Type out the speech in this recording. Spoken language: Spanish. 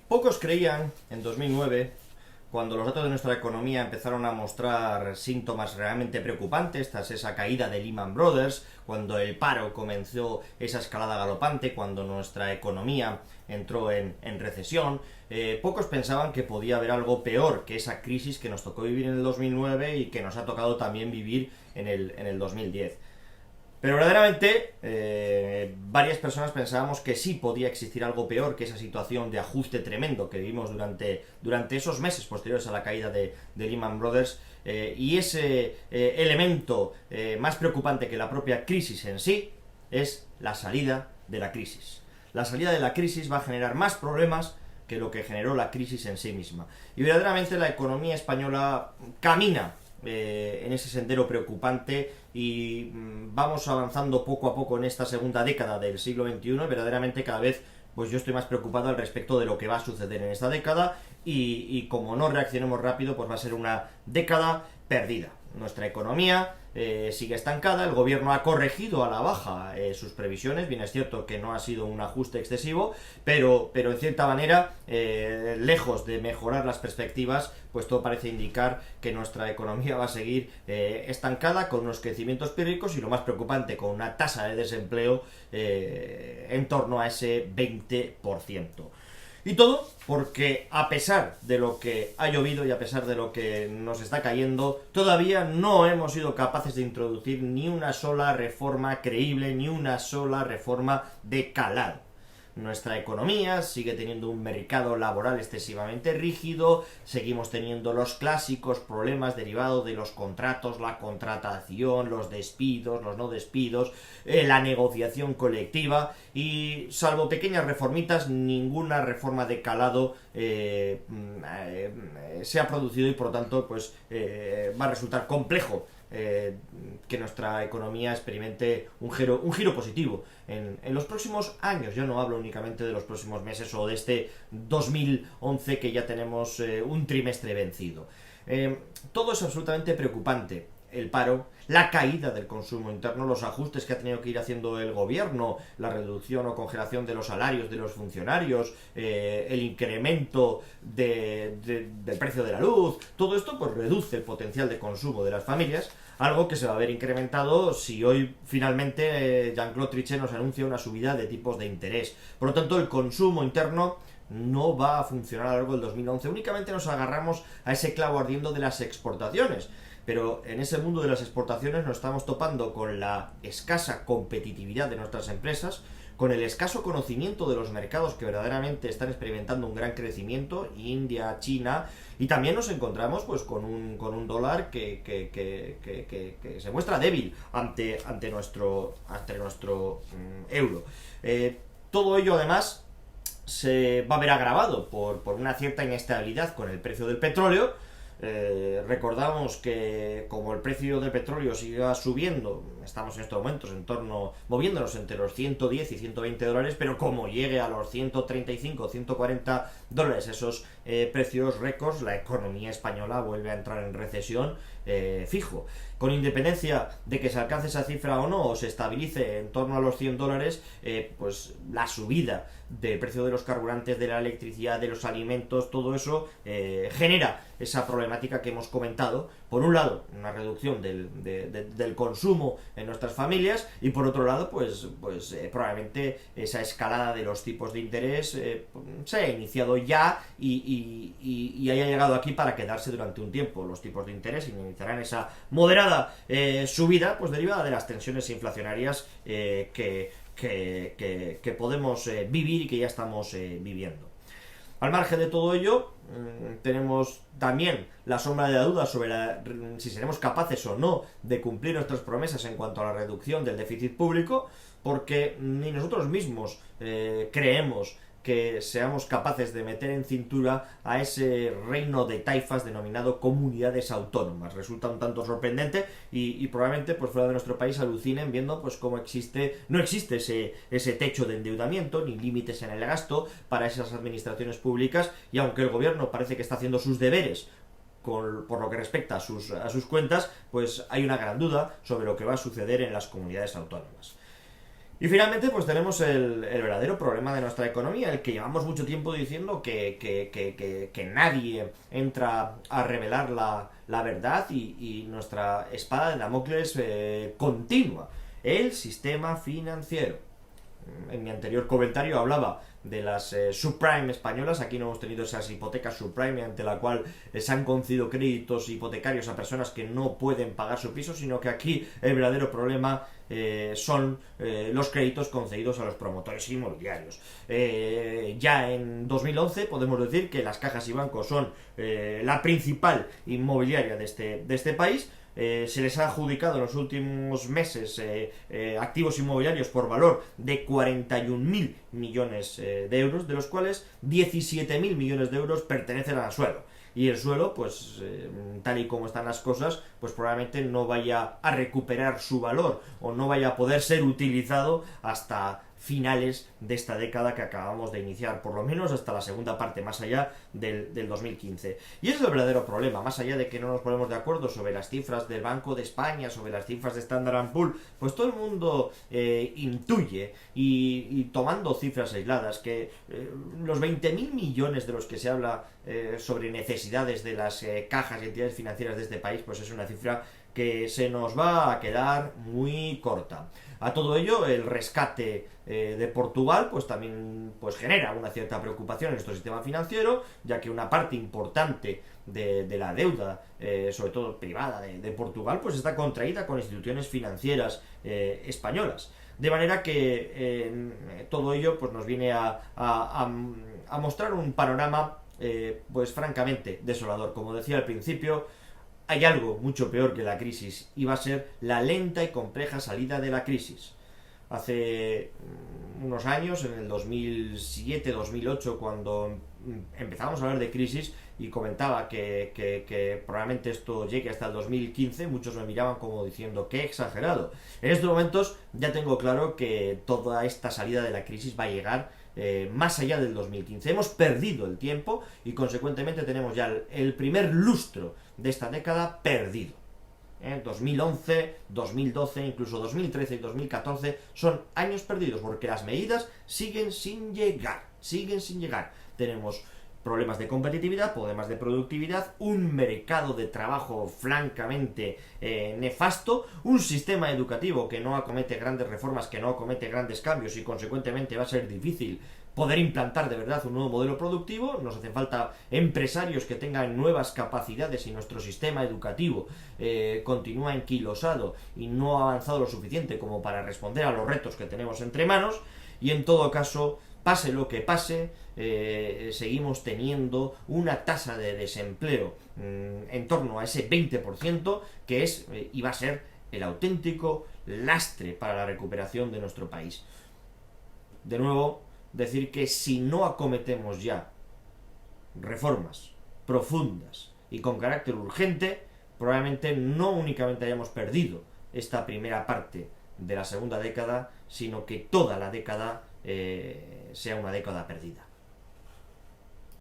Pocos creían en 2009, cuando los datos de nuestra economía empezaron a mostrar síntomas realmente preocupantes tras esa caída de Lehman Brothers, cuando el paro comenzó esa escalada galopante, cuando nuestra economía entró en recesión. Pocos pensaban que podía haber algo peor que esa crisis que nos tocó vivir en el 2009 y que nos ha tocado también vivir en el 2010. Pero verdaderamente varias personas pensábamos que sí podía existir algo peor que esa situación de ajuste tremendo que vivimos durante esos meses posteriores a la caída de Lehman Brothers, y ese elemento más preocupante que la propia crisis en sí es la salida de la crisis. La salida de la crisis va a generar más problemas que lo que generó la crisis en sí misma. Y verdaderamente la economía española camina en ese sendero preocupante y vamos avanzando poco a poco en esta segunda década del siglo XXI. Verdaderamente cada vez pues yo estoy más preocupado al respecto de lo que va a suceder en esta década y como no reaccionemos rápido pues va a ser una década perdida. Nuestra economía sigue estancada, el gobierno ha corregido a la baja sus previsiones, bien es cierto que no ha sido un ajuste excesivo, pero en cierta manera, lejos de mejorar las perspectivas, pues todo parece indicar que nuestra economía va a seguir estancada, con unos crecimientos pírricos y lo más preocupante, con una tasa de desempleo en torno a ese 20%. Y todo porque, a pesar de lo que ha llovido y a pesar de lo que nos está cayendo, todavía no hemos sido capaces de introducir ni una sola reforma creíble, ni una sola reforma de calado. Nuestra economía sigue teniendo un mercado laboral excesivamente rígido, seguimos teniendo los clásicos problemas derivados de los contratos, la contratación, los despidos, los no despidos, la negociación colectiva, y salvo pequeñas reformitas, ninguna reforma de calado se ha producido, y por lo tanto pues va a resultar complejo que nuestra economía experimente un giro positivo en los próximos años. Yo no hablo únicamente de los próximos meses o de este 2011 que ya tenemos un trimestre vencido. Todo es absolutamente preocupante. El paro, la caída del consumo interno, los ajustes que ha tenido que ir haciendo el gobierno, la reducción o congelación de los salarios de los funcionarios, el incremento del precio de la luz, todo esto pues reduce el potencial de consumo de las familias, algo que se va a ver incrementado si hoy finalmente Jean-Claude Trichet nos anuncia una subida de tipos de interés. Por lo tanto, el consumo interno no va a funcionar a lo largo del 2011. Únicamente nos agarramos a ese clavo ardiendo de las exportaciones. Pero en ese mundo de las exportaciones nos estamos topando con la escasa competitividad de nuestras empresas, con el escaso conocimiento de los mercados que verdaderamente están experimentando un gran crecimiento, India, China, y también nos encontramos pues con un dólar que se muestra débil ante nuestro euro. Todo ello además se va a ver agravado por una cierta inestabilidad con el precio del petróleo. Recordamos que como el precio del petróleo siga subiendo, estamos en estos momentos moviéndonos entre los 110 y 120 dólares, pero como llegue a los 135 140 dólares esos precios récords, la economía española vuelve a entrar en recesión fijo. Con independencia de que se alcance esa cifra o no, o se estabilice en torno a los 100 dólares, pues la subida del precio de los carburantes, de la electricidad, de los alimentos, todo eso genera esa problemática que hemos comentado. Por un lado, una reducción del consumo en nuestras familias, y por otro lado, pues probablemente esa escalada de los tipos de interés se haya iniciado ya y haya llegado aquí para quedarse durante un tiempo. Los tipos de interés iniciarán esa moderada subida, pues derivada de las tensiones inflacionarias que podemos vivir y que ya estamos viviendo. Al margen de todo ello, tenemos también la sombra de la duda sobre si seremos capaces o no de cumplir nuestras promesas en cuanto a la reducción del déficit público, porque ni nosotros mismos creemos que seamos capaces de meter en cintura a ese reino de taifas denominado comunidades autónomas. Resulta un tanto sorprendente y probablemente pues fuera de nuestro país alucinen viendo pues cómo no existe ese techo de endeudamiento ni límites en el gasto para esas administraciones públicas, y aunque el gobierno parece que está haciendo sus deberes por lo que respecta a sus cuentas, pues hay una gran duda sobre lo que va a suceder en las comunidades autónomas. Y finalmente, pues tenemos el verdadero problema de nuestra economía, el que llevamos mucho tiempo diciendo que nadie entra a revelar la verdad y nuestra espada de Damocles continua. El sistema financiero. En mi anterior comentario hablaba de las subprime españolas. Aquí no hemos tenido esas hipotecas subprime mediante la cual se han concedido créditos hipotecarios a personas que no pueden pagar su piso, sino que aquí el verdadero problema son los créditos concedidos a los promotores inmobiliarios. Ya en 2011 podemos decir que las cajas y bancos son la principal inmobiliaria de este país. Se les ha adjudicado en los últimos meses activos inmobiliarios por valor de 41.000 millones de euros, de los cuales 17.000 millones de euros pertenecen al suelo. Y el suelo, pues tal y como están las cosas, pues probablemente no vaya a recuperar su valor o no vaya a poder ser utilizado hasta finales de esta década que acabamos de iniciar, por lo menos hasta la segunda parte, más allá del 2015. Y es el verdadero problema, más allá de que no nos ponemos de acuerdo sobre las cifras del Banco de España, sobre las cifras de Standard & Poor's, pues todo el mundo intuye y tomando cifras aisladas que los 20.000 millones de los que se habla sobre necesidades de las cajas y entidades financieras de este país, pues es una cifra que se nos va a quedar muy corta. A todo ello, el rescate de Portugal pues también pues genera una cierta preocupación en nuestro sistema financiero, ya que una parte importante de la deuda, sobre todo privada de Portugal, pues está contraída con instituciones financieras españolas. De manera que todo ello pues nos viene a mostrar un panorama pues francamente desolador. Como decía al principio, hay algo mucho peor que la crisis y va a ser la lenta y compleja salida de la crisis. Hace unos años, en el 2007-2008, cuando empezábamos a hablar de crisis y comentaba que probablemente esto llegue hasta el 2015, muchos me miraban como diciendo ¡qué exagerado! En estos momentos ya tengo claro que toda esta salida de la crisis va a llegar más allá del 2015. Hemos perdido el tiempo y consecuentemente tenemos ya el primer lustro de esta década perdido. 2011, 2012, incluso 2013 y 2014 son años perdidos porque las medidas siguen sin llegar. Tenemos problemas de competitividad, problemas de productividad, un mercado de trabajo francamente nefasto, un sistema educativo que no acomete grandes reformas, que no acomete grandes cambios y consecuentemente va a ser difícil poder implantar de verdad un nuevo modelo productivo. Nos hacen falta empresarios que tengan nuevas capacidades y nuestro sistema educativo continúa enquilosado y no ha avanzado lo suficiente como para responder a los retos que tenemos entre manos. Y en todo caso, pase lo que pase, seguimos teniendo una tasa de desempleo en torno a ese 20%, que es y va a ser el auténtico lastre para la recuperación de nuestro país. De nuevo, decir que si no acometemos ya reformas profundas y con carácter urgente, probablemente no únicamente hayamos perdido esta primera parte de la segunda década, sino que toda la década sea una década perdida.